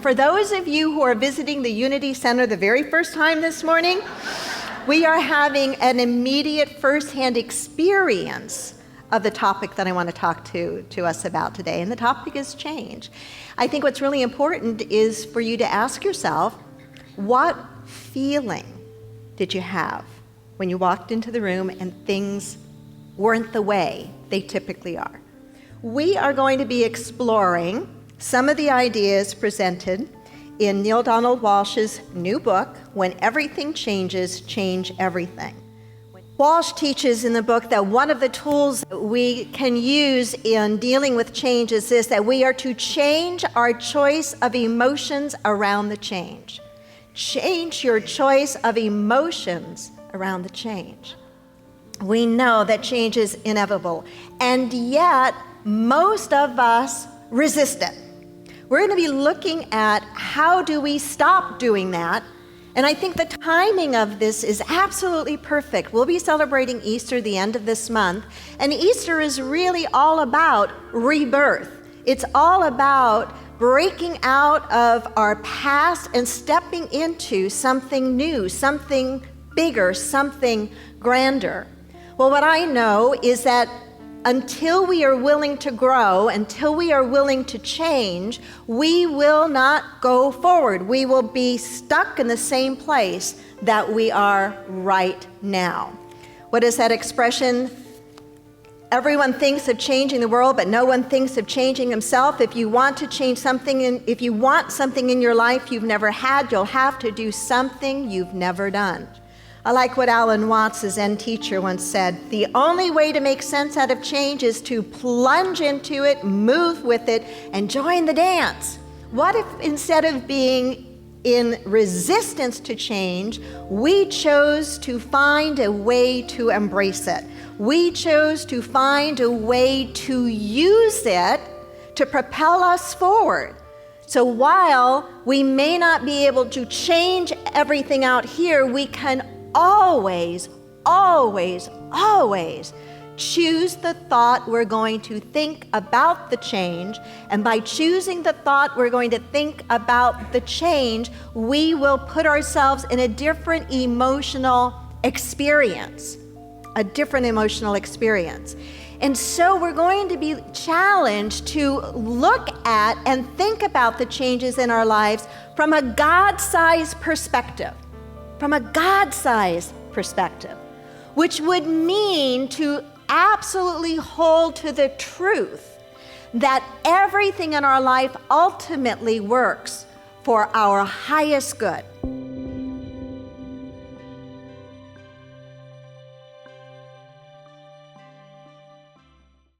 For those of you who are visiting the Unity Center the very first time this morning, we are having an immediate firsthand experience of the topic that I want to talk to us about today, and the topic is change. I think what's really important is for you to ask yourself, what feeling did you have when you walked into the room and things weren't the way they typically are? We are going to be exploring some of the ideas presented in Neale Donald Walsch's new book, When Everything Changes, Change Everything. Walsch teaches in the book that one of the tools we can use in dealing with change is this, that we are to change our choice of emotions around the change. Change your choice of emotions around the change. We know that change is inevitable, and yet most of us resist it. We're going to be looking at how do we stop doing that, and I think the timing of this is absolutely perfect. We'll be celebrating Easter the end of this month, and Easter is really all about rebirth. It's all about breaking out of our past and stepping into something new, something bigger, something grander. Well, what I know is that until we are willing to grow, until we are willing to change, we will not go forward. We will be stuck in the same place that we are right now. What is that expression? Everyone thinks of changing the world, but no one thinks of changing himself. If you want to change something, if you want something in your life you've never had, you'll have to do something you've never done. I like what Alan Watts, the Zen teacher, once said, the only way to make sense out of change is to plunge into it, move with it, and join the dance. What if instead of being in resistance to change, we chose to find a way to embrace it? We chose to find a way to use it to propel us forward. So while we may not be able to change everything out here, we can always, always, always choose the thought we're going to think about the change, and by choosing the thought we're going to think about the change, we will put ourselves in a different emotional experience, And so we're going to be challenged to look at and think about the changes in our lives from a God-sized perspective. Which would mean to absolutely hold to the truth that everything in our life ultimately works for our highest good.